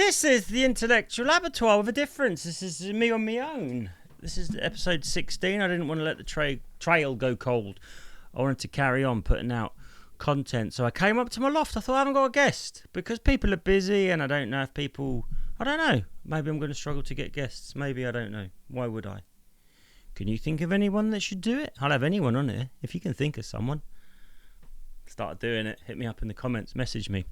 This is the intellectual abattoir with a difference. This is me on my own. This is episode 16. I didn't want to let the trail go cold. I wanted to carry on putting out content. So I came up to my loft. I thought I haven't got a guest because people are busy and I don't know if people... I don't know. Maybe I'm going to struggle to get guests. Maybe I don't know. Why would I? Can you think of anyone that should do it? I'll have anyone on here. If you can think of someone, start doing it. Hit me up in the comments. Message me.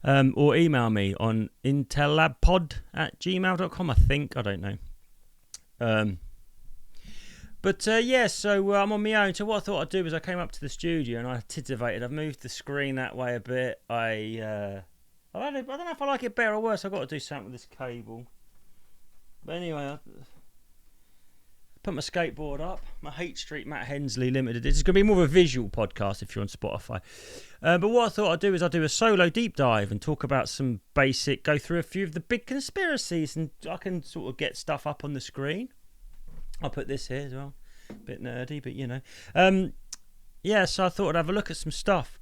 Or email me on intellabpod@gmail.com, I think. I don't know. So I'm on my own. So what I thought I'd do is I came up to the studio and I titivated. I've moved the screen that way a bit. I don't know if I like it better or worse. I've got to do something with this cable. But anyway, I put my skateboard up. My Hate Street Matt Hensley Limited. This is going to be more of a visual podcast if you're on Spotify. But what I thought I'd do is I'll do a solo deep dive and talk about some go through a few of the big conspiracies, and I can sort of get stuff up on the screen. I'll put this here as well. A bit nerdy, but you know. So I thought I'd have a look at some stuff.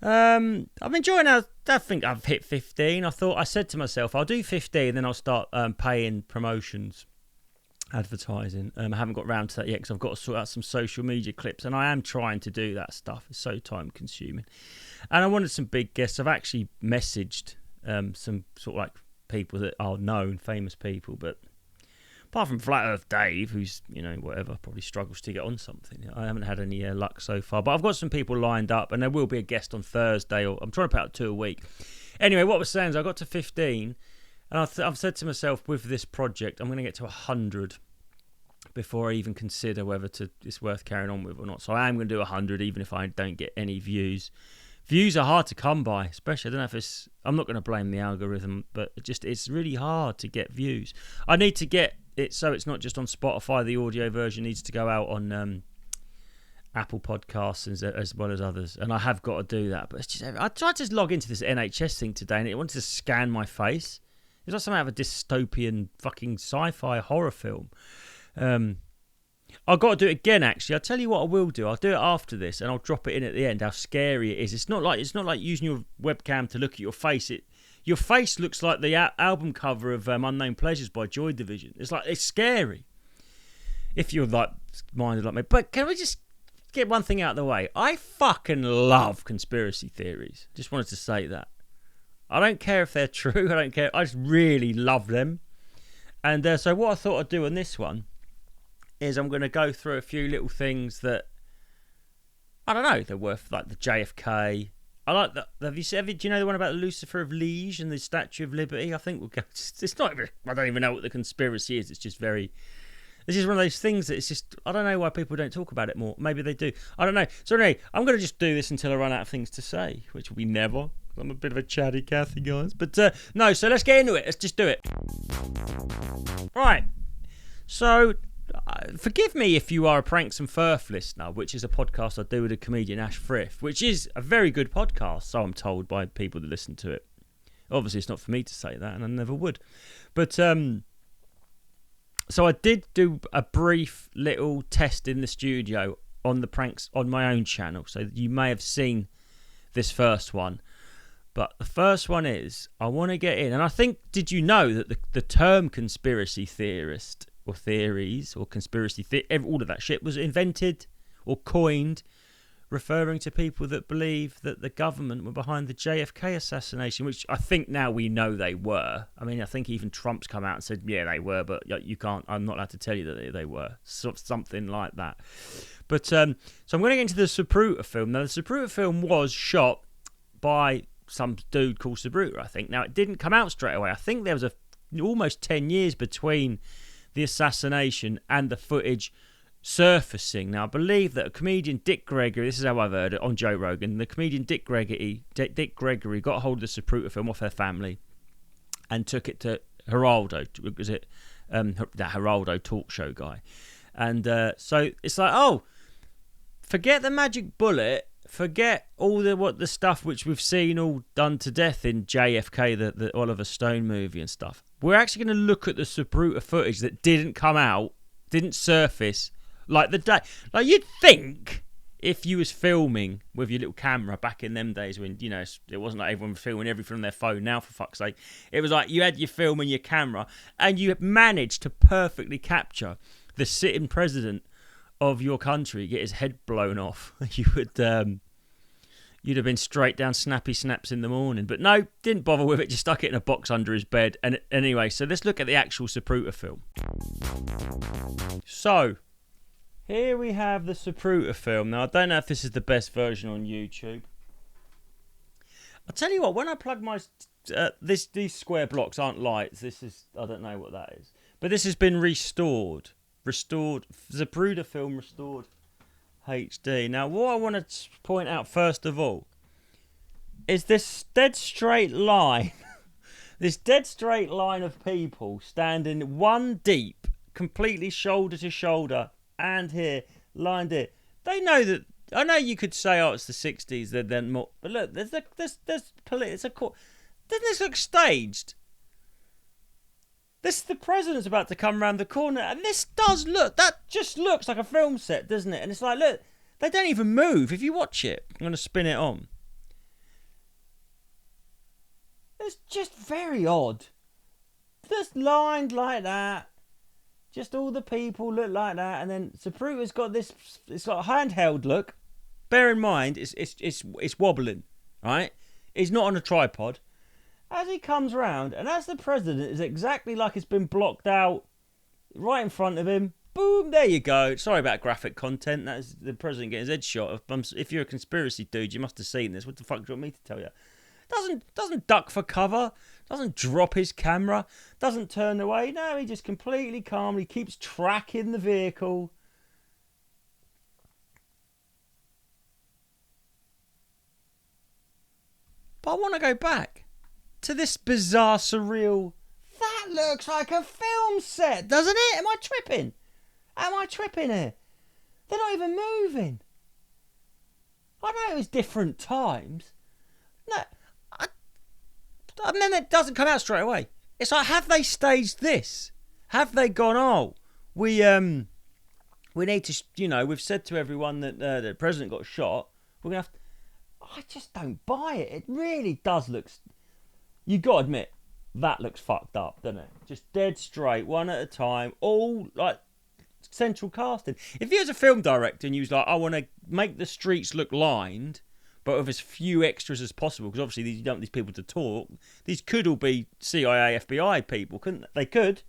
I'm enjoying it. I think I've hit 15. I said to myself, I'll do 15, then I'll start paying promotions. Advertising. I haven't got round to that yet because I've got to sort out some social media clips, and I am trying to do that stuff. It's so time consuming, and I wanted some big guests. I've actually messaged some sort of like people that are known, famous people, but apart from Flat Earth Dave, who's whatever, probably struggles to get on something. I haven't had any luck so far, but I've got some people lined up, and there will be a guest on Thursday. Or I'm trying to put out 2 a week. Anyway, what I was saying is I got to 15. And I've said to myself, with this project, I'm going to get to 100 before I even consider whether it's worth carrying on with or not. So I am going to do 100, even if I don't get any views. Views are hard to come by, especially, I don't know if it's... I'm not going to blame the algorithm, but it's really hard to get views. I need to get it so it's not just on Spotify. The audio version needs to go out on Apple Podcasts as well as others. And I have got to do that. But it's just... I tried to log into this NHS thing today, and it wanted to scan my face. It's like something out of a dystopian fucking sci-fi horror film. I've got to do it again, actually. I'll tell you what I will do. I'll do it after this, and I'll drop it in at the end, how scary it is. It's not like using your webcam to look at your face. Your face looks like the album cover of Unknown Pleasures by Joy Division. It's scary. If you're like minded like me. But can we just get one thing out of the way? I fucking love conspiracy theories. Just wanted to say that. I don't care if they're true. I don't care. I just really love them. And so what I thought I'd do on this one is I'm going to go through a few little things that, I don't know, they're worth, like the JFK. I like that. Have you ever, do you know the one about Lucifer of Liege and the Statue of Liberty? I think we'll go. It's not even, I don't even know what the conspiracy is. It's just one of those things that it's just, I don't know why people don't talk about it more. Maybe they do. I don't know. So anyway, I'm going to just do this until I run out of things to say, which will be never. I'm a bit of a chatty Cathy, guys. But no, so let's get into it. Let's just do it. Right. So, forgive me if you are a Pranks and Furf listener, which is a podcast I do with a comedian, Ash Frith, which is a very good podcast, so I'm told by people that listen to it. Obviously, it's not for me to say that, and I never would. But, so I did do a brief little test in the studio on the pranks on my own channel, so you may have seen this first one. But the first one is, I want to get in, and I think, did you know that the term conspiracy theorist, or theories, or conspiracy, all of that shit was invented or coined, referring to people that believe that the government were behind the JFK assassination, which I think now we know they were. I mean, I think even Trump's come out and said, yeah, they were, but you can't, I'm not allowed to tell you that they were. Something like that. But, so I'm going to get into the Zapruder film. Now, the Zapruder film was shot by some dude called Zapruder, I think. Now, it didn't come out straight away. I think there was almost 10 years between the assassination and the footage surfacing. Now, I believe that a comedian, Dick Gregory, this is how I've heard it on Joe Rogan, the comedian Dick Gregory got a hold of the Zapruder film off her family and took it to Geraldo. Was it that Geraldo talk show guy? And so it's like, oh, forget the magic bullet. Forget all the stuff which we've seen all done to death in JFK, the Oliver Stone movie and stuff. We're actually going to look at the Zapruder footage that didn't come out, didn't surface, like the day. Like, you'd think if you was filming with your little camera back in them days when, you know, it wasn't like everyone was filming everything on their phone now, for fuck's sake. It was like you had your film and your camera and you managed to perfectly capture the sitting president of your country get his head blown off. You would, you'd have been straight down snappy snaps in the morning. But no, didn't bother with it, just stuck it in a box under his bed. And anyway, so let's look at the actual Zapruder film. So, here we have the Zapruder film. Now, I don't know if this is the best version on YouTube. I'll tell you what, when I plug my... these square blocks aren't lights. This is... I don't know what that is. But this has been restored. Zapruder film restored HD. Now, what I want to point out first of all is this dead straight line. This dead straight line of people standing one deep, completely shoulder to shoulder, and here, lined here. They know that. I know you could say, "Oh, it's the '60s." Then more, but look, there's it's a court. Doesn't this look staged? The president's about to come around the corner, and this does look. That just looks like a film set, doesn't it? And it's like, look, they don't even move. If you watch it, I'm going to spin it on. It's just very odd. Just lined like that. Just all the people look like that, and then Zapruder's got this. It's like a handheld look. Bear in mind, it's wobbling, right? He's not on a tripod. As he comes round, and as the president is exactly like it's been blocked out, right in front of him. Boom! There you go. Sorry about graphic content. That's the president getting his head shot. If you're a conspiracy dude, you must have seen this. What the fuck do you want me to tell you? Doesn't duck for cover. Doesn't drop his camera. Doesn't turn away. No, he just completely calmly keeps tracking the vehicle. But I want to go back to this bizarre, surreal... That looks like a film set, doesn't it? Am I tripping? Am I tripping here? They're not even moving. I know it was different times. No, and then it doesn't come out straight away. It's like, have they staged this? Have they gone, oh, we need to, you know, we've said to everyone that the president got shot. We're going to have to... I just don't buy it. It really does look... You got to admit, that looks fucked up, doesn't it? Just dead straight, one at a time, all like central casting. If you was a film director and you was like, I want to make the streets look lined, but with as few extras as possible, because obviously you don't want these people to talk. These could all be CIA, FBI people, couldn't they? They could.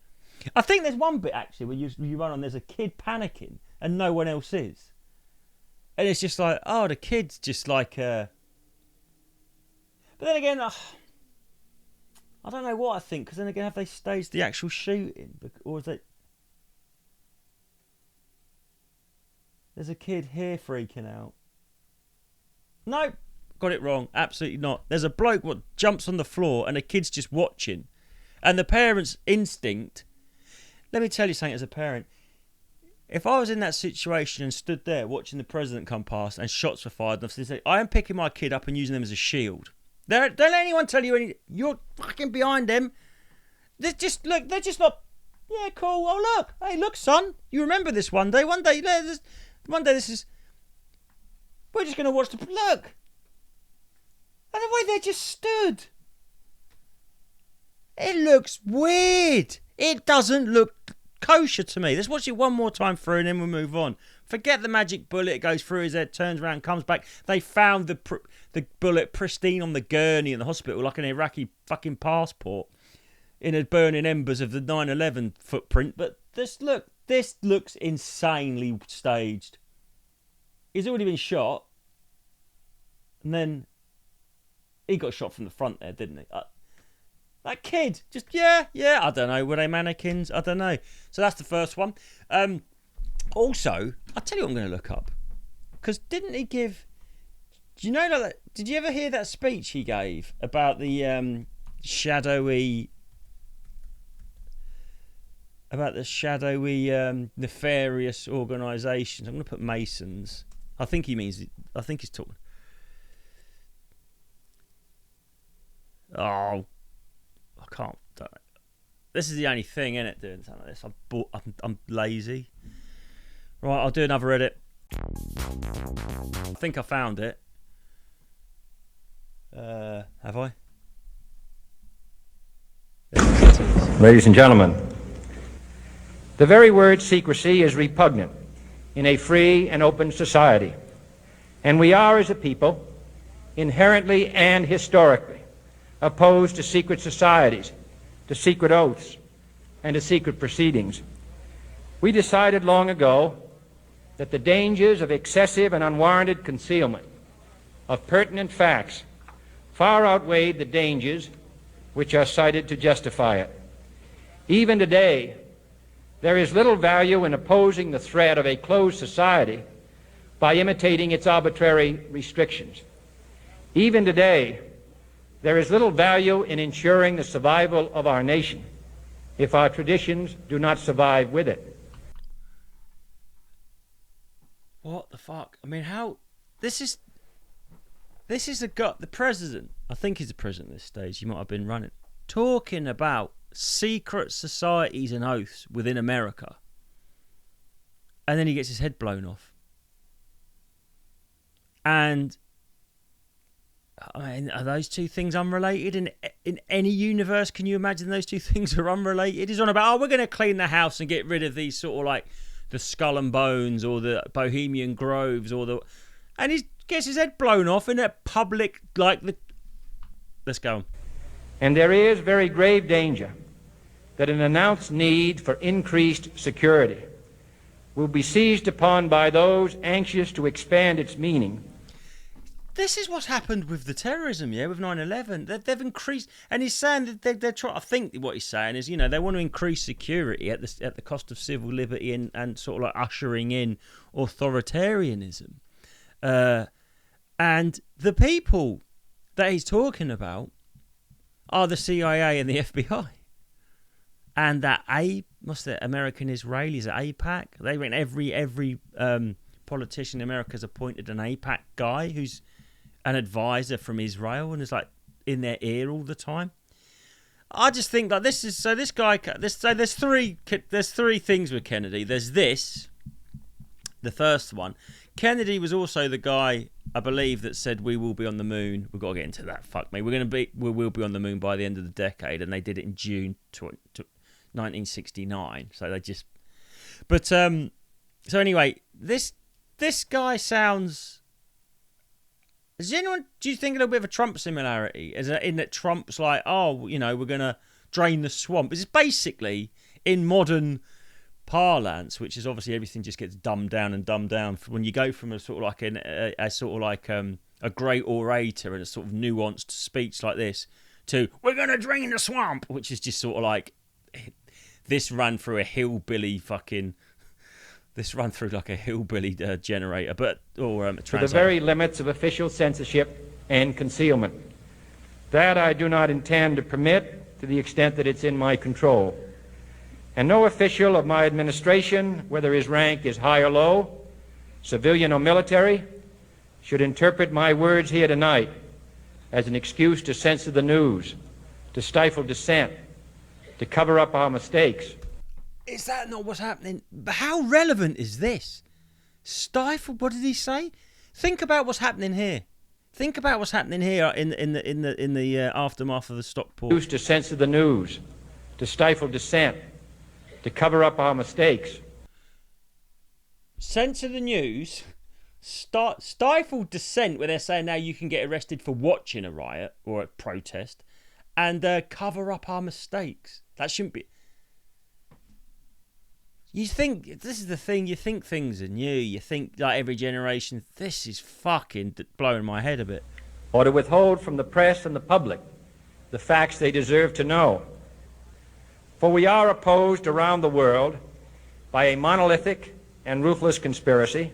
I think there's one bit actually where you run on, there's a kid panicking and no one else is. And it's just like, oh, the kid's just like... But then again... I don't know what I think, because then again, have they staged the actual shooting? Or is it... There's a kid here freaking out. Nope, got it wrong. Absolutely not. There's a bloke what jumps on the floor and a kid's just watching. And the parent's instinct... Let me tell you something as a parent. If I was in that situation and stood there watching the president come past and shots were fired, I am picking my kid up and using them as a shield. Don't let anyone tell you you're fucking behind them. They're just look. They're just not. Yeah, cool. Oh look, hey, look, son. You remember this one day? One day this is. We're just gonna watch the look. And the way they just stood. It looks weird. It doesn't look kosher to me. Let's watch it one more time through and then we'll move on. Forget the magic bullet. It goes through his head, turns around, comes back. They found the bullet pristine on the gurney in the hospital, like an Iraqi fucking passport, in the burning embers of the 9/11 footprint. But this looks insanely staged. He's already been shot, and then he got shot from the front there, didn't he? That kid, just yeah. I don't know. Were they mannequins? I don't know. So that's the first one. Also, I'll tell you what I'm going to look up. Because didn't he give... Do you know that? Did you ever hear that speech he gave about the shadowy... About the shadowy, nefarious organisations. I'm going to put Masons. I think he's talking... Oh, I can't... This is the only thing, innit, doing something like this. I'm lazy. Right, I'll do another edit. I think I found it. Have I? Ladies and gentlemen, the very word secrecy is repugnant in a free and open society, and we are, as a people, inherently and historically opposed to secret societies, to secret oaths, and to secret proceedings. We decided long ago that the dangers of excessive and unwarranted concealment of pertinent facts far outweighed the dangers which are cited to justify it. Even today, there is little value in opposing the threat of a closed society by imitating its arbitrary restrictions. Even today, there is little value in ensuring the survival of our nation if our traditions do not survive with it. What the fuck? I mean, how... This is the president. I think he's the president at this stage. He might have been running. Talking about secret societies and oaths within America. And then he gets his head blown off. And... I mean, are those two things unrelated? In any universe, can you imagine those two things are unrelated? He's on about, we're going to clean the house and get rid of these sort of like the Skull and Bones or the Bohemian Groves and he gets his head blown off in a public Let's go on. And there is very grave danger that an announced need for increased security will be seized upon by those anxious to expand its meaning. This is what's happened with the terrorism, with 9/11. They've increased, and he's saying that they're trying. I think what he's saying is, they want to increase security at the cost of civil liberty and sort of like ushering in authoritarianism. And the people that he's talking about are the CIA and the FBI, and that American Israelis at AIPAC. They went every politician in America has appointed an AIPAC guy who's an advisor from Israel and is like in their ear all the time. I just think that there's three things with Kennedy. There's this, the first one. Kennedy was also the guy, I believe, that said we will be on the moon. We've got to get into that. Fuck me. We will be on the moon by the end of the decade, and they did it in June 1969. So they just. But so anyway, this guy sounds. Do you think a little bit of a Trump similarity? In that Trump's like, we're going to drain the swamp. It's basically, in modern parlance, which is obviously everything just gets dumbed down when you go from a sort of like a great orator and a sort of nuanced speech like this to we're going to drain the swamp, which is just sort of like this ran through a hillbilly generator, to the very limits of official censorship and concealment. That I do not intend to permit to the extent that it's in my control. And no official of my administration, whether his rank is high or low, civilian or military, should interpret my words here tonight as an excuse to censor the news, to stifle dissent, to cover up our mistakes. Is that not what's happening? But how relevant is this? Stifle? What did he say? Think about what's happening here. Think about what's happening here in the aftermath of the Stockport. Used to censor the news, to stifle dissent, to cover up our mistakes. Censor the news, stifle dissent, where they're saying now you can get arrested for watching a riot or a protest, and cover up our mistakes. That shouldn't be. You think, this is the thing, you think things are new, you think like every generation, this is fucking blowing my head a bit. Or to withhold from the press and the public the facts they deserve to know. For we are opposed around the world by a monolithic and ruthless conspiracy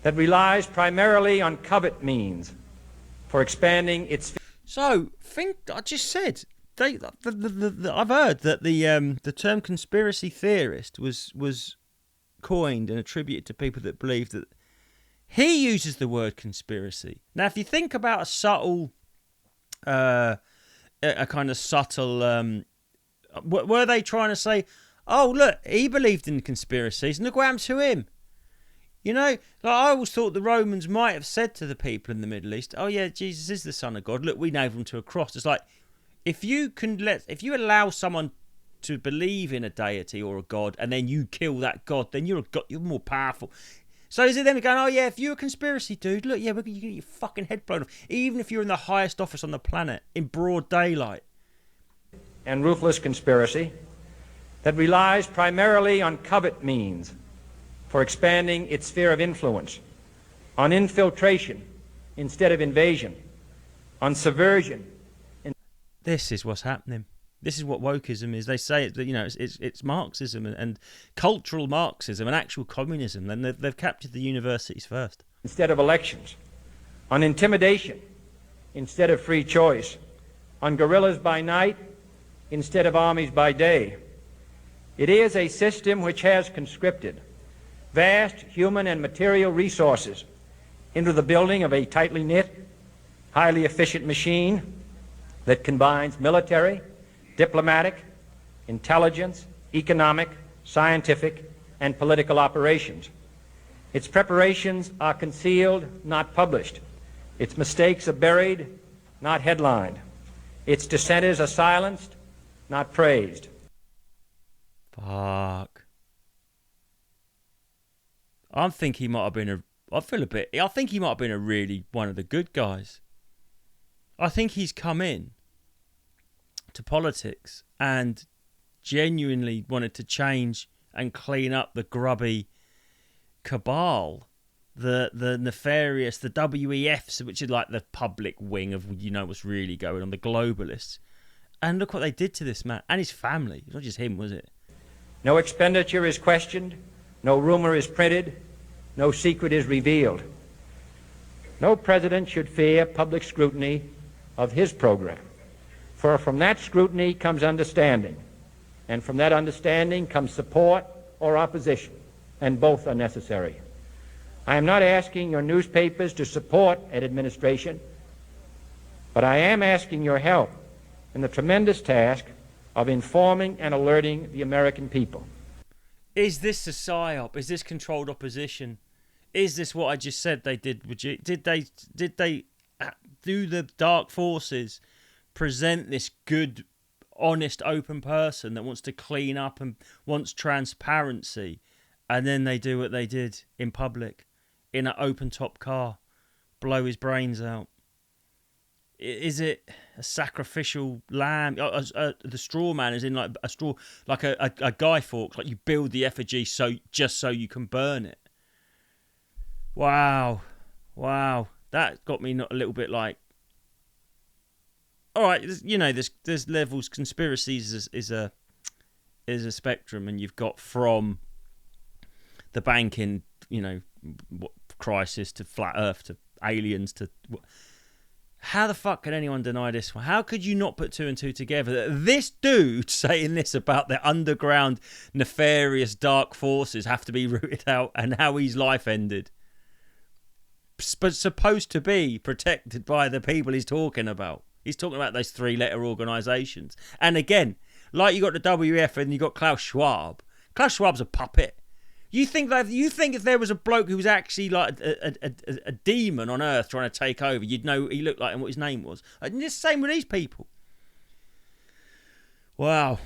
that relies primarily on covert means for expanding its... So, I just said... I've heard that the term conspiracy theorist was coined and attributed to people that believe that he uses the word conspiracy. Now, if you think about a subtle, were they trying to say, oh, look, he believed in conspiracies and look what happened to him? You know, like I always thought the Romans might have said to the people in the Middle East, "Oh yeah, Jesus is the Son of God. Look, we nailed him to a cross." It's like if you allow someone to believe in a deity or a god, and then you kill that god, then you're a god. You're more powerful. So is it them going, "Oh yeah, if you're a conspiracy dude, look, yeah, you get your fucking head blown off, even if you're in the highest office on the planet in broad daylight." And ruthless conspiracy that relies primarily on covert means for expanding its sphere of influence, on infiltration instead of invasion, on subversion. This is what's happening. This is what wokeism is. They say it's Marxism and cultural Marxism and actual communism. And they've captured the universities first. Instead of elections, on intimidation instead of free choice, on guerrillas by night instead of armies by day. It is a system which has conscripted vast human and material resources into the building of a tightly knit, highly efficient machine that combines military, diplomatic, intelligence, economic, scientific, and political operations. Its preparations are concealed, not published. Its mistakes are buried, not headlined. Its dissenters are silenced, not praised. Fuck. I think he might have been I think he might have been really one of the good guys. I think he's come in to politics and genuinely wanted to change and clean up the grubby cabal, the nefarious, the WEFs, which is like the public wing of what's really going on, the globalists. And look what they did to this man and his family. It's not just him, was it? No expenditure is questioned, no rumor is printed, no secret is revealed. No president should fear public scrutiny of his program, for from that scrutiny comes understanding, and from that understanding comes support or opposition, and both are necessary. I am not asking your newspapers to support an administration, but I am asking your help in the tremendous task of informing and alerting the American people. Is this a psyop? Is this controlled opposition? Is this what I just said they did? Did they do the dark forces present this good, honest, open person that wants to clean up and wants transparency, and then they do what they did in public, in an open-top car, blow his brains out? Is it a sacrificial lamb? The straw man is in like a straw, like a Guy Fawkes, like you build the effigy just so you can burn it. Wow, that got me not a little bit like. All right, there's levels. Conspiracies is a spectrum, and you've got from the banking, crisis to flat Earth to aliens to. How the fuck can anyone deny this one? How could you not put two and two together? This dude saying this about the underground nefarious dark forces have to be rooted out and how his life ended. But supposed to be protected by the people he's talking about. He's talking about those three-letter organisations. And again, like you got the WF and you got Klaus Schwab. Klaus Schwab's a puppet. You think if there was a bloke who was actually like a demon on Earth trying to take over, you'd know what he looked like and what his name was. And it's the same with these people. Wow.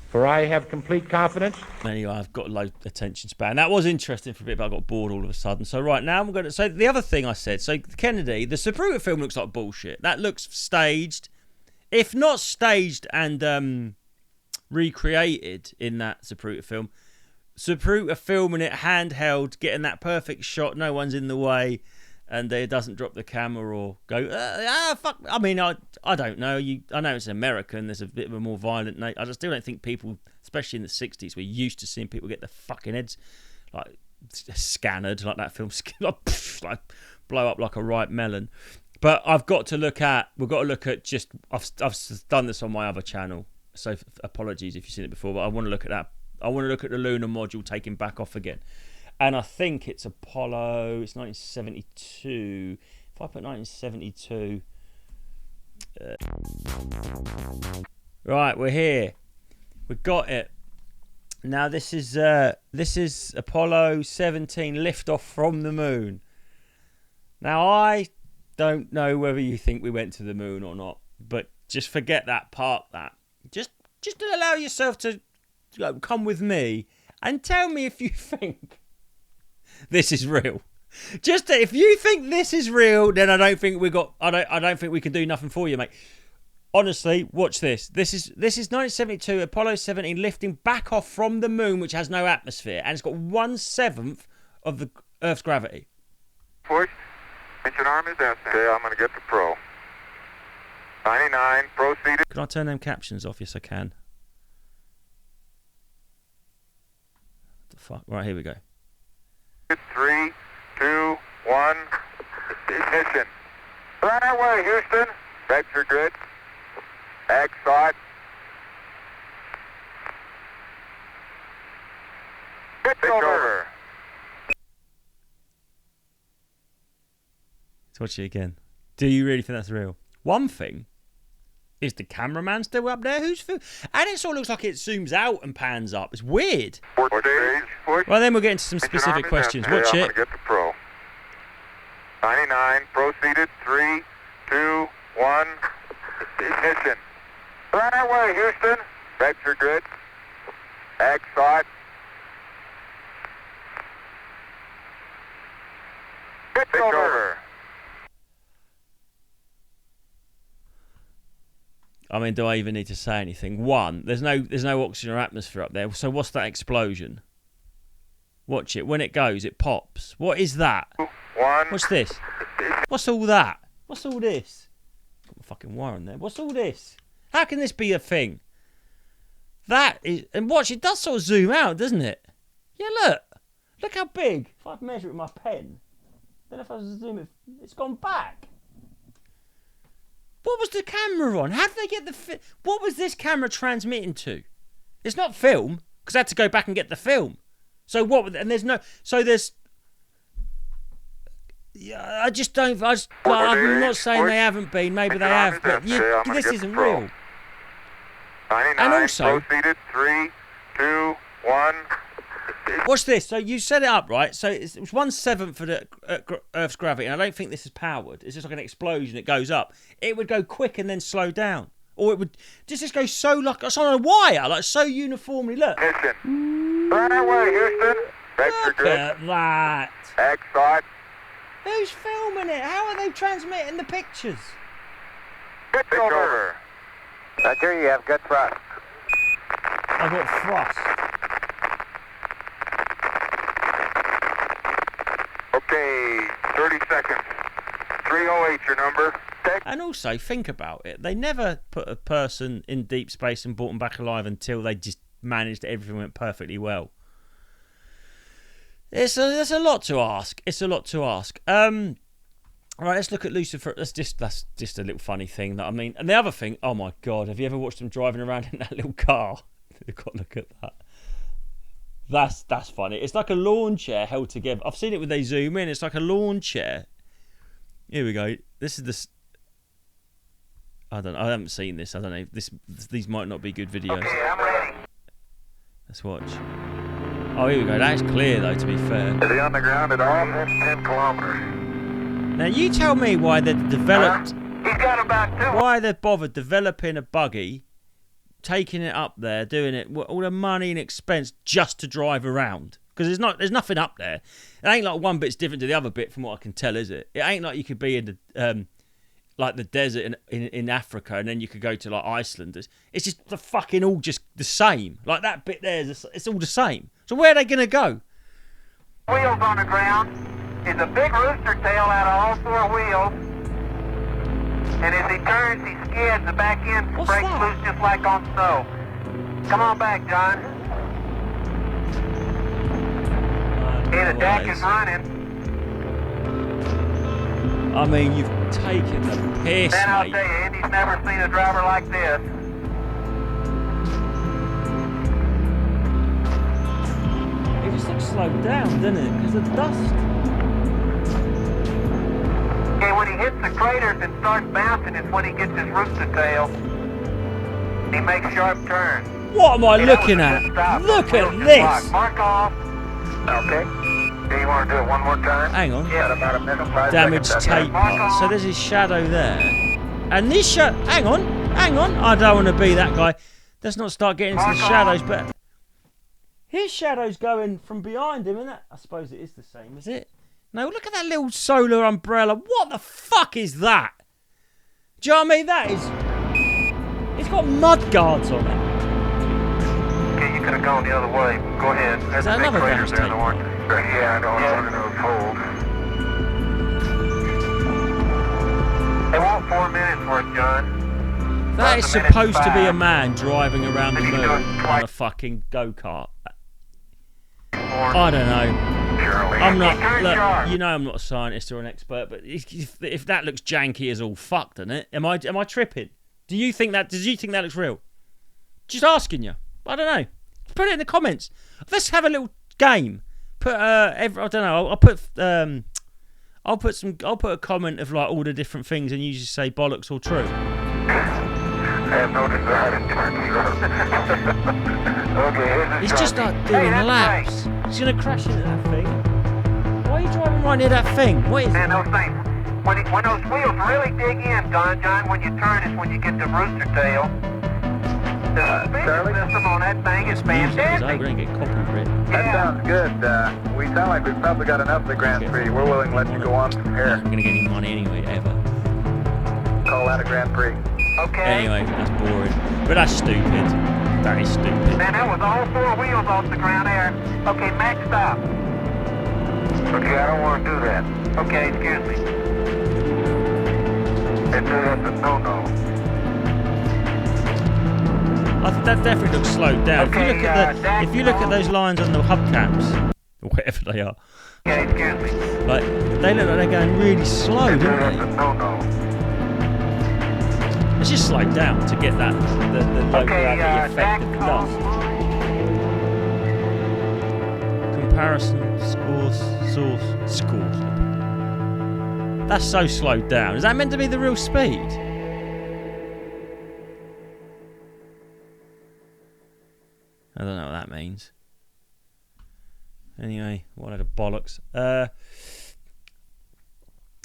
For I have complete confidence. Anyway, I've got a low attention span. That was interesting for a bit, but I got bored all of a sudden. So right now I'm going to say the other thing I said. So Kennedy, the Zapruder film looks like bullshit. That looks staged. If not staged and recreated in that Zapruder film, Zapruder filming it handheld, getting that perfect shot, no one's in the way, and it doesn't drop the camera or go, fuck. I mean, I don't know. I know it's American. There's a bit of a more violent nature. I just still don't think people, especially in the 60s, we're used to seeing people get their fucking heads like scanned, like that film, like blow up like a ripe melon. But we've got to look at just, I've done this on my other channel, so apologies if you've seen it before, but I want to look at that. I want to look at the lunar module taking back off again. And I think it's Apollo, it's 1972. If I put 1972. Right, we're here. We've got it. Now this is Apollo 17 liftoff from the moon. Now I don't know whether you think we went to the moon or not, but just forget that, park that. Just allow yourself to come with me and tell me if you think this is real. Just if you think this is real, then I don't think we can do nothing for you, mate. Honestly, watch this. This is 1972 Apollo 17 lifting back off from the moon, which has no atmosphere, and it's got 1/7 of the Earth's gravity. Push. Engine arm is ascent. Okay, I'm going to get the pro. 99, proceeded. Can I turn them captions off? Yes, I can. What the fuck? Right, here we go. 3, 2, 1, ignition. Right away, Houston. Regs are good. Ag side. Pitch over. Let's watch it again. Do you really think that's real? One thing is the cameraman still up there? Who's and it sort of looks like it zooms out and pans up. It's weird. Well, then we'll get into some specific questions. Watch I'm it. going to get the pro. 99, proceeded. 3, 2, 1, ignition. Right away, Houston. Regs are good. Ag side. Pitch over. I mean, do I even need to say anything? One, there's no oxygen or atmosphere up there. So what's that explosion? Watch it. When it goes, it pops. What is that? 1. What's this? What's all that? What's all this? Got my fucking wire on there. What's all this? How can this be a thing? That is... And watch, it does sort of zoom out, doesn't it? Yeah, look. Look how big. If I measure it with my pen, then if I zoom it, it's gone back. What was the camera on? How did they get the... What was this camera transmitting to? It's not film, because I had to go back and get the film. So what... And there's no... So there's... Yeah, I just don't... I'm not saying they haven't been. Maybe they have. But this isn't real. 99, and also... proceeded. 3, 2, 1... Watch this. So you set it up, right? So it was 1/7 for the Earth's gravity, and I don't think this is powered. It's just like an explosion. It goes up. It would go quick and then slow down, or it would just go so like it's on a wire, like so uniformly. Look. Ignition. Right away, Houston. Regs are Look good. at that. Ag side. Who's filming it? How are they transmitting the pictures? Pitch over. Roger, you have good thrust. I've got thrust. Okay, 30 seconds. 308, your number. And also, think about it. They never put a person in deep space and brought them back alive until they just managed everything went perfectly well. It's a lot to ask. It's a lot to ask. All right, let's look at Lucifer. That's just a little funny thing that I mean. And the other thing, oh my God, have you ever watched them driving around in that little car? You've got to look at that. That's funny. It's like a lawn chair held together. I've seen it when they zoom in. It's like a lawn chair. Here we go. This is the. I haven't seen this. I don't know. These might not be good videos. Okay, I'm ready. Let's watch. Oh, here we go. That's clear though. To be fair. Is he on the ground at all? 10 kilometers. Now you tell me why they've developed. He's got about 2. Why they've bothered developing a buggy, taking it up there, doing it, all the money and expense just to drive around. Because there's nothing up there. It ain't like one bit's different to the other bit from what I can tell, is it? It ain't like you could be in the like the desert in Africa and then you could go to like Iceland. It's just the fucking all just the same. Like that bit there, it's all the same. So where are they going to go? Wheels on the ground. Is a big rooster tail out of all 4 wheels. And as he turns, he skids. The back end What's breaks that? loose just like on snow. Come on back, John. Hey, the deck is running. I mean, you've taken the piss, Man, I'll mate. tell you, Andy's never seen a driver like this. It just looks slowed down, doesn't it? Because of the dust. Okay, when he hits the craters and starts bouncing is when he gets his rooster tail. He makes sharp turns. What am I Hey, that looking was a at? good stop. Look Real at good this. block. Mark off. Okay. Do you want to do it one more time? Hang on. Yeah. About a minute, 5 Damaged seconds. tape pot. So there's his shadow there. And this hang on. I don't want to be that guy. Let's not start getting into the shadows, but his shadow's going from behind him, and that, I suppose it is the same, is it? No, look at that little solar umbrella. What the fuck is that? Do you know what I mean? That is... It's got mud guards on it. Okay, you could have gone the other way. Go ahead. Is that another damaged tape pot? Yeah, I don't want to hold. They want 4 minutes worth, John. That is That's a minute supposed to be a five. man driving around the Then you moon can do it on twice. a fucking go-kart. Four. I don't know. Surely. I'm not. Turn Look, sharp. you know, I'm not a scientist or an expert, but if that looks janky as all fuck, doesn't it? Am I tripping? Did you think that looks real? Just asking you. I don't know. Put it in the comments. Let's have a little game. Put I don't know. I'll put a comment of like all the different things, and you just say bollocks or true. I have no desire to turn you up. Okay, here's the He's just trophy. like doing that's laps. He's gonna crash into that thing. Why are you driving right near that thing? What is Man, it? those things, when those wheels really dig in, John, when you turn is when you get the rooster tail. The suspension system on that thing is Music is over. fantastic. We're gonna get copyright. That Yeah. sounds good. We sound like we've probably got enough of the Grand Prix. We're willing to let you go on from I'm here. not gonna get any money anyway, ever. Call that a Grand Prix. Okay. Anyway, that's boring. But that's stupid. That is stupid. Man, that was all 4 wheels off the ground there. Okay, max stop. Okay, I don't want to do that. Okay, excuse me. That's a no-no. I think that definitely looks slowed down. Okay, If you look at those lines on the hubcaps, or whatever they are, Okay, excuse me. like they look like they're going really slow, don't That's a they? no-no. It's just slowed down to get that the low Okay, gravity effect of the back dust. Comparison scores. That's so slowed down. Is that meant to be the real speed? I don't know what that means. Anyway, what are the bollocks?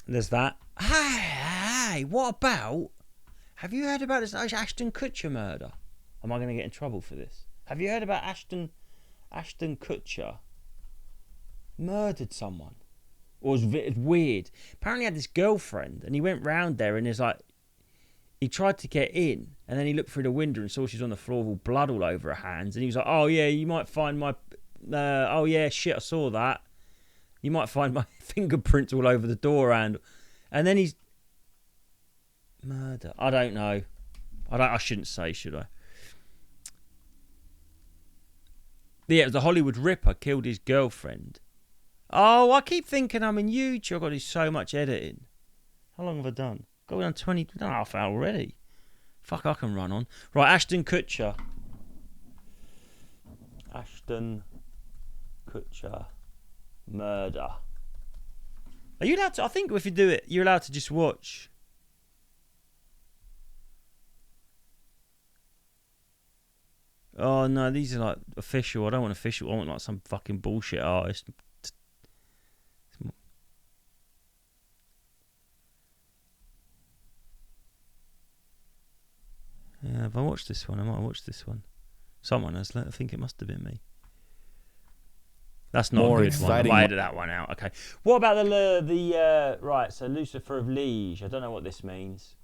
There's that. Hey, what about... Have you heard about this Ashton Kutcher murder? Am I going to get in trouble for this? Have you heard about Ashton Kutcher murdered someone? Or it was weird. Apparently he had this girlfriend and he went round there and he tried to get in and then he looked through the window and saw she was on the floor with all blood all over her hands and he was like, oh yeah, you might find my oh yeah, shit, I saw that. You might find my fingerprints all over the door handle. And then he's murder. I don't know. I shouldn't say, should I? Yeah, it was the Hollywood Ripper killed his girlfriend. Oh, I keep thinking I'm in YouTube. I've got to do so much editing. How long have I done? Got done 20, done half hour already. Fuck, I can run on. Right, Ashton Kutcher. Ashton Kutcher murder. Are you allowed to? I think if you do it, you're allowed to just watch. Oh no, these are like official. I don't want official. I want like some fucking bullshit artist. Yeah, have I watched this one? I might have watched this one. Someone has. I think it must have been me. That's not More a good one. I exciting might edit that one out. Okay. What about the right? So Lucifer of Liege. I don't know what this means.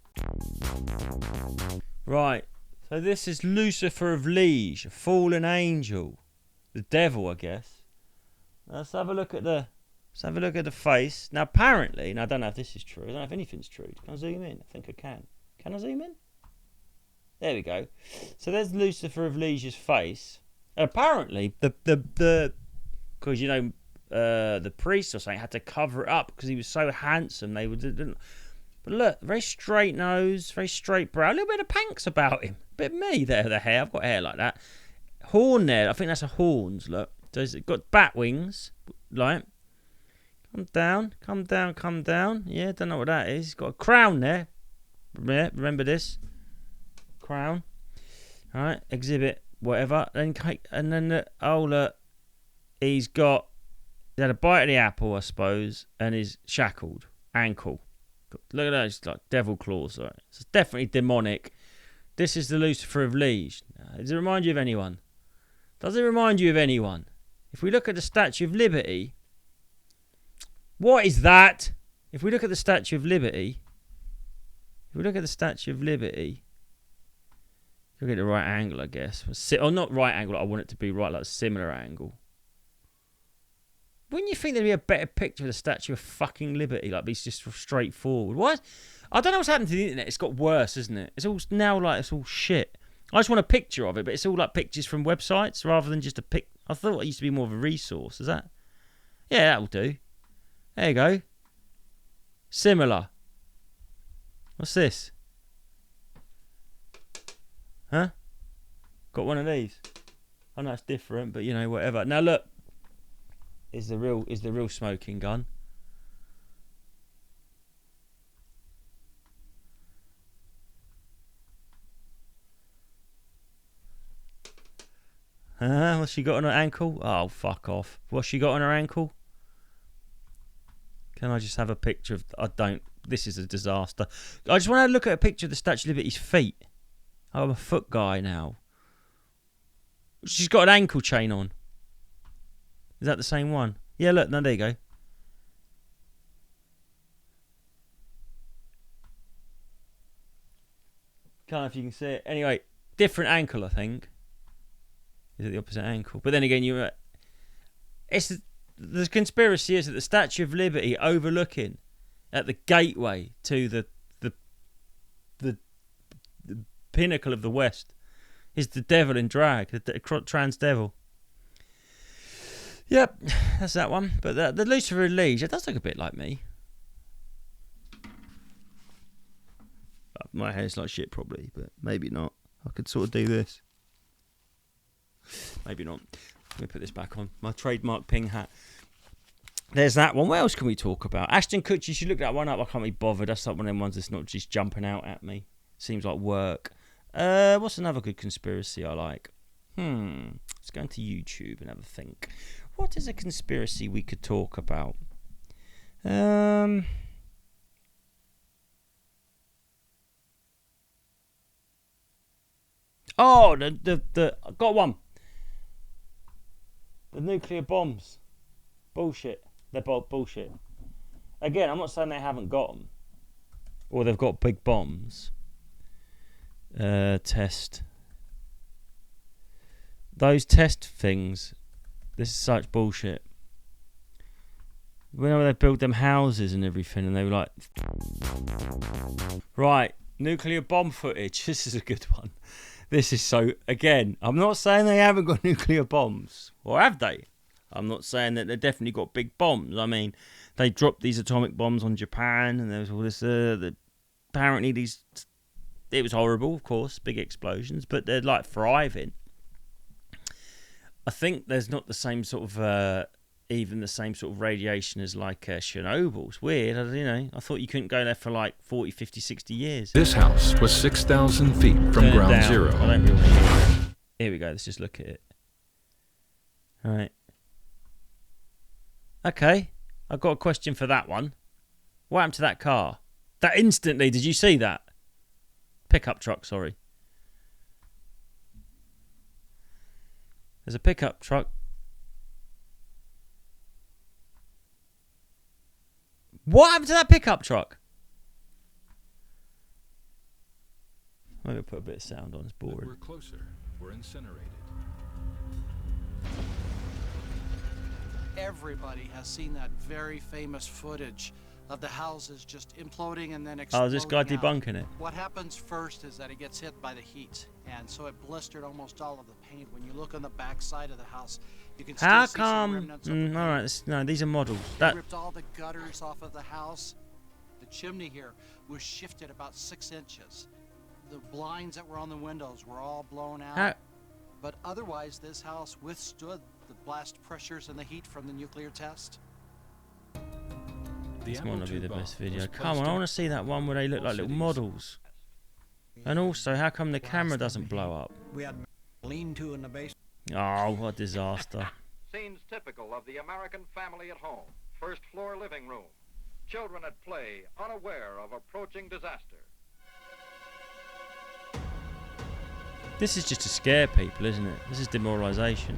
Right. So this is Lucifer of Liege, a fallen angel, the devil, I guess. Let's have a look at the face. Now apparently, I don't know if this is true. I don't know if anything's true. Can I zoom in? I think I can. Can I zoom in? There we go. So there's Lucifer of Liege's face. And apparently, the because the priest or something had to cover it up because he was so handsome. They didn't. But look, very straight nose, very straight brow, a little bit of Panks about him. Bit of me there, the hair. I've got hair like that. Horn there. I think that's a horns. Look, so it's got bat wings. Like, come down. Yeah, don't know what that is. He's got a crown there. Remember this crown. All right, exhibit whatever. And then he had a bite of the apple, I suppose, and is shackled, ankle. Look at those, like devil claws. Right? It's definitely demonic. This is the Lucifer of Liege. Does it remind you of anyone? Does it remind you of anyone? If we look at the Statue of Liberty, what is that? If we look at the Statue of Liberty, look at the right angle, I guess. Or not right angle, I want it to be right, like a similar angle. Wouldn't you think there'd be a better picture of the Statue of fucking Liberty? Like, it's just straightforward. What? I don't know what's happened to the internet. It's got worse, isn't it? It's all now like it's all shit. I just want a picture of it, but it's all like pictures from websites rather than just a pic. I thought it used to be more of a resource. Is that? Yeah, that'll do. There you go. Similar. What's this? Huh? Got one of these. I know it's different, but you know, whatever. Now look. Is the real smoking gun. What's she got on her ankle? Oh, fuck off. What's she got on her ankle? Can I just have a picture of... I don't... This is a disaster. I just want to look at a picture of the Statue of Liberty's feet. I'm a foot guy now. She's got an ankle chain on. Is that the same one? Yeah, look. No, there you go. Can't know if you can see it. Anyway, different ankle, I think. Is it the opposite ankle? But then again, the conspiracy is that the Statue of Liberty overlooking at the gateway to the pinnacle of the West is the devil in drag, the trans devil. Yep, that's that one. But the Lucifer of Liege, it does look a bit like me. My hair's like shit probably, but maybe not. I could sort of do this. Maybe not. Let me put this back on. My trademark ping hat. There's that one. What else can we talk about? Ashton Kutcher, you should look that one up. I can't be bothered. That's like one of them ones that's not just jumping out at me. Seems like work. What's another good conspiracy I like? Let's go into YouTube and have a think. What is a conspiracy we could talk about? Oh, the I got one. The nuclear bombs. Bullshit. They're bullshit. Again, I'm not saying they haven't got them. Or they've got big bombs. Test. Those test things. This is such bullshit. Whenever they build them houses and everything, and they were like... Right, nuclear bomb footage. This is a good one. This is so... Again, I'm not saying they haven't got nuclear bombs. Or have they? I'm not saying that they've definitely got big bombs. I mean, they dropped these atomic bombs on Japan, and there was all this... apparently these... It was horrible, of course, big explosions, but they're like thriving. I think there's not the same sort of... even the same sort of radiation as like Chernobyl. It's weird, I thought you couldn't go there for like 40, 50, 60 years. This house was 6,000 feet from ground zero. I don't really hear it. Here we go, let's just look at it. Alright. Okay, I've got a question for that one. What happened to that car? That instantly, did you see that? Pickup truck, sorry. There's a pickup truck. What happened to that pickup truck? I'm going to put a bit of sound on, it's boring. We're closer. We're incinerated. Everybody has seen that very famous footage of the houses just imploding and then exploding. Oh, is this guy debunking it? What happens first is that it gets hit by the heat, and so it blistered almost all of the paint. When you look on the back side of the house, you can still see some remnants of the paint. All right, no, these are models. They ripped all the gutters off of the house. The chimney here was shifted about 6 inches. The blinds that were on the windows were all blown out. But otherwise, this house withstood the blast pressures and the heat from the nuclear test. This might not be the best video. Come on, I want to see that one where they look like little models. And also, how come the camera doesn't blow up? We had lean-to in the basement. Oh, what a disaster. Scenes typical of the American family at home. First floor living room. Children at play, unaware of approaching disaster. This is just to scare people, isn't it? This is demoralisation.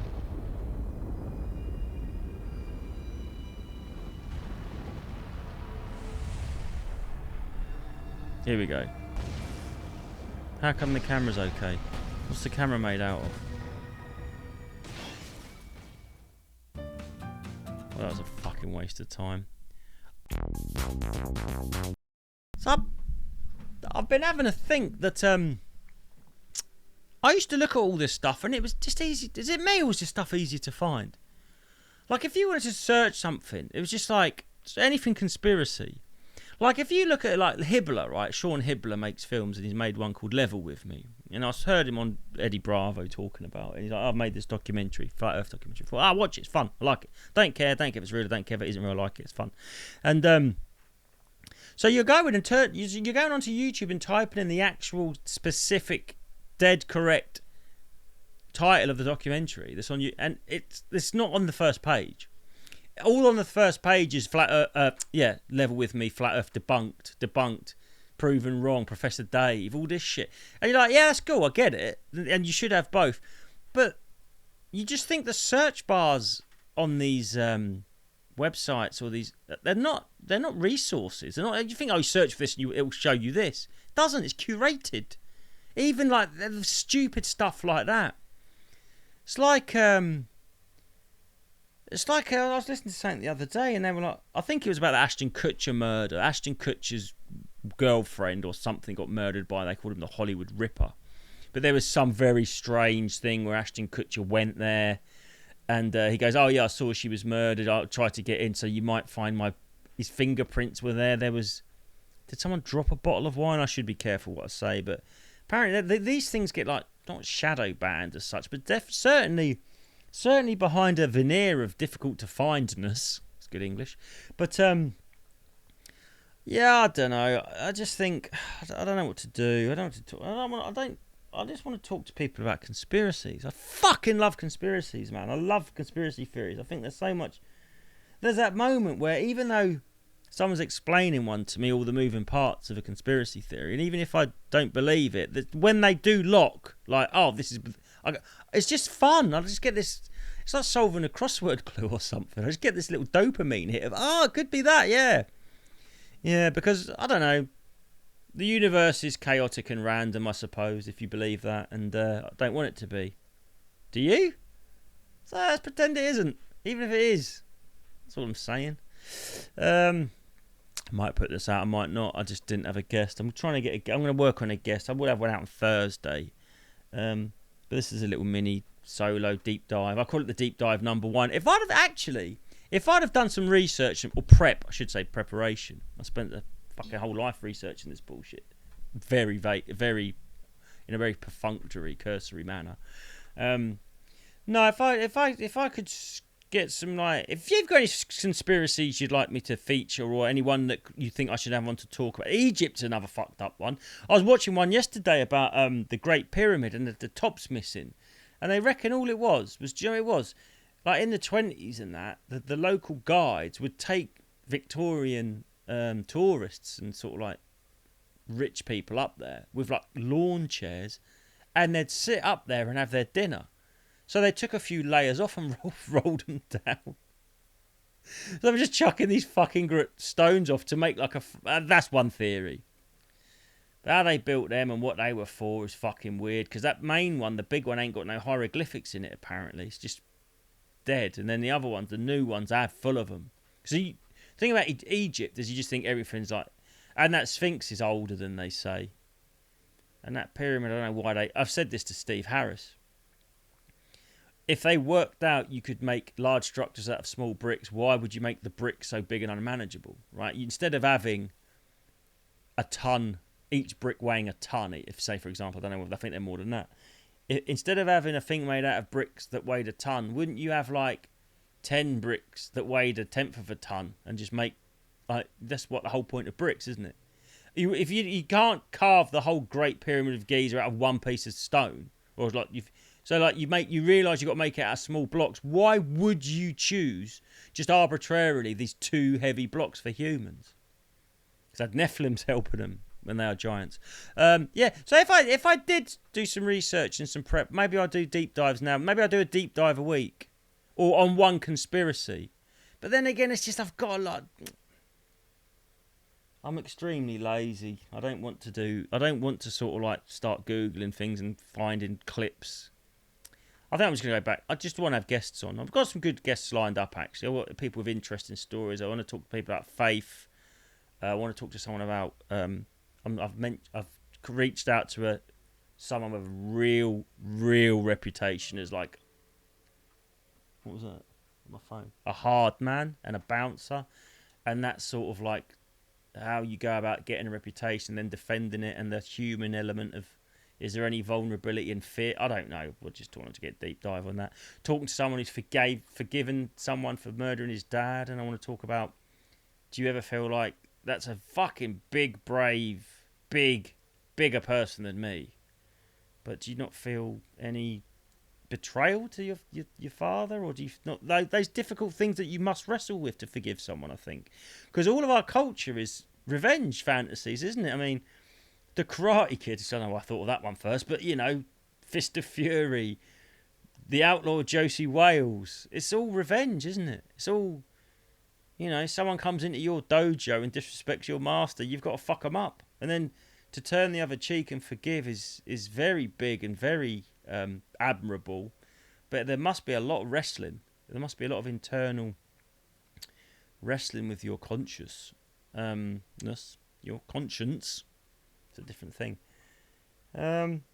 Here we go. How come the camera's okay? What's the camera made out of? Well, that was a fucking waste of time. So I've been having a think that I used to look at all this stuff and it was just easy. Is it me or was this stuff easy to find? Like if you wanted to search something, it was just like anything conspiracy. Like if you look at it like Hibbler, right? Sean Hibbler makes films and he's made one called Level With Me. And I heard him on Eddie Bravo talking about it. He's like, I've made this documentary, Flat Earth documentary. I thought, watch it, it's fun, I like it. Don't care if it's real, I don't care if it isn't real, I like it, it's fun. And so you're going and you're going onto YouTube and typing in the actual specific, dead correct title of the documentary that's on you, and it's not on the first page. All on the first page is Level With Me, Flat Earth debunked, proven wrong, Professor Dave, all this shit. And you're like, yeah, that's cool, I get it. And you should have both. But you just think the search bars on these websites or these, they're not resources. They're not, you think, you search for this and it will show you this. It doesn't, it's curated. Even like stupid stuff like that. It's like I was listening to something the other day, and they were like, I think it was about the Ashton Kutcher murder. Ashton Kutcher's girlfriend or something got murdered by, they called him the Hollywood Ripper. But there was some very strange thing where Ashton Kutcher went there, and he goes, oh yeah, I saw she was murdered. I tried to get in, so you might find his fingerprints were there. Did someone drop a bottle of wine? I should be careful what I say, but apparently these things get like, not shadow banned as such, but certainly behind a veneer of difficult to findness. It's good English. But yeah, I don't know. I just think I don't know what to do. I just want to talk to people about conspiracies. I fucking love conspiracies, man. I love conspiracy theories. I think there's so much. There's that moment where even though someone's explaining one to me, all the moving parts of a conspiracy theory, and even if I don't believe it, that when they do lock, like, oh, this is, it's just fun. I just get this. It's like solving a crossword clue or something. I just get this little dopamine hit of, it could be that, yeah, because I don't know. The universe is chaotic and random, I suppose, if you believe that, and I don't want it to be. Do you? So let's pretend it isn't, even if it is. That's all I'm saying. I might put this out, I might not. I just didn't have a guest. I'm going to work on a guest. I will have one out on Thursday. But this is a little mini solo deep dive. I call it the deep dive number one. If I'd have done some research or preparation. I spent the fucking whole life researching this bullshit. Very in a very perfunctory, cursory manner. No, if I could get some, like, if you've got any conspiracies you'd like me to feature, or anyone that you think I should have on to talk about. Egypt's another fucked up one. I was watching one yesterday about the Great Pyramid and the top's missing, and they reckon all it was, do you know what it was? Like in the 20s and that, the local guides would take Victorian tourists and sort of like rich people up there with like lawn chairs, and they'd sit up there and have their dinner. So they took a few layers off and rolled them down. So I'm just chucking these fucking stones off to make like that's one theory. But how they built them and what they were for is fucking weird. Because that main one, the big one, ain't got no hieroglyphics in it, apparently. It's just dead. And then the other ones, the new ones, are full of them. So the thing about Egypt is you just think everything's like... And that Sphinx is older than they say. And that pyramid, I don't know why I've said this to Steve Harris. If they worked out you could make large structures out of small bricks, why would you make the bricks so big and unmanageable, right? Instead of having a ton, each brick weighing a ton, if, say, for example, I don't know, I think they're more than that. Instead of having a thing made out of bricks that weighed a ton, wouldn't you have, like, 10 bricks that weighed a tenth of a ton and just make, like, that's what the whole point of bricks, isn't it? You can't carve the whole Great Pyramid of Giza out of one piece of stone, or like So like you realise you've got to make it out of small blocks. Why would you choose just arbitrarily these 2 heavy blocks for humans? Because Nephilim's helping them when they are giants. Yeah. So if I did do some research and some prep, maybe I'll do deep dives now. Maybe I'll do a deep dive a week, or on one conspiracy. But then again, it's just I've got a lot. I'm extremely lazy. I don't want to sort of like start Googling things and finding clips. I think I'm just going to go back. I just want to have guests on. I've got some good guests lined up, actually. I want people with interesting stories. I want to talk to people about faith. I want to talk to someone about... I've reached out to someone with a real reputation as like... What was that? My phone. A hard man and a bouncer. And that's sort of like how you go about getting a reputation, then defending it, and the human element of... Is there any vulnerability and fear? I don't know. We're just wanting to get a deep dive on that. Talking to someone who's forgiven someone for murdering his dad. And I want to talk about, do you ever feel like that's a fucking big, brave, bigger person than me? But do you not feel any betrayal to your father? Or do you not... Those difficult things that you must wrestle with to forgive someone, I think. Because all of our culture is revenge fantasies, isn't it? I mean... The Karate Kid, I don't know why I thought of that one first, but, you know, Fist of Fury, The Outlaw Josie Wales, it's all revenge, isn't it? It's all, you know, someone comes into your dojo and disrespects your master, you've got to fuck them up. And then to turn the other cheek and forgive is very big and very admirable, but there must be a lot of wrestling. There must be a lot of internal wrestling with your consciousness, your conscience. It's a different thing.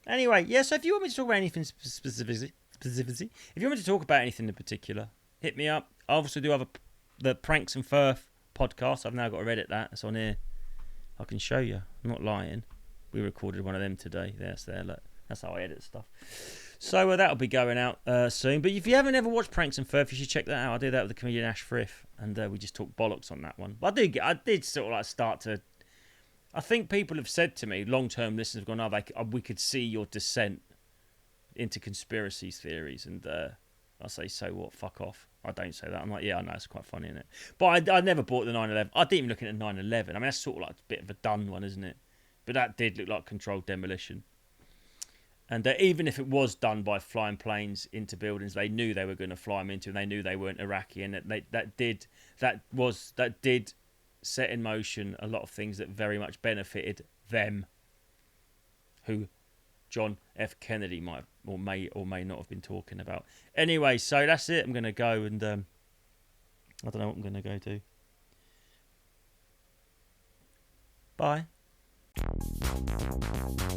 Anyway, yeah, so if you want me to talk about anything specifically, if you want me to talk about anything in particular, hit me up. I also do have the Pranks and Firth podcast. I've now got to edit that. It's on here. I can show you. I'm not lying. We recorded one of them today. That's there. Look. That's how I edit stuff. So that'll be going out soon. But if you haven't ever watched Pranks and Firth, you should check that out. I did that with the comedian Ash Frith, and we just talked bollocks on that one. But I did sort of like start to... I think people have said to me, long-term listeners have gone, we could see your descent into conspiracy theories. And I say, so what? Fuck off. I don't say that. I'm like, yeah, I know, it's quite funny, isn't it? But I never bought the 9/11. I didn't even look at 9/11. I mean, that's sort of like a bit of a done one, isn't it? But that did look like controlled demolition. And even if it was done by flying planes into buildings, they knew they were going to fly them into, and they knew they weren't Iraqi. And that did set in motion a lot of things that very much benefited them, who John F. Kennedy might or may not have been talking about. Anyway, so that's it. I'm going to go and I don't know what I'm going to go do. Bye.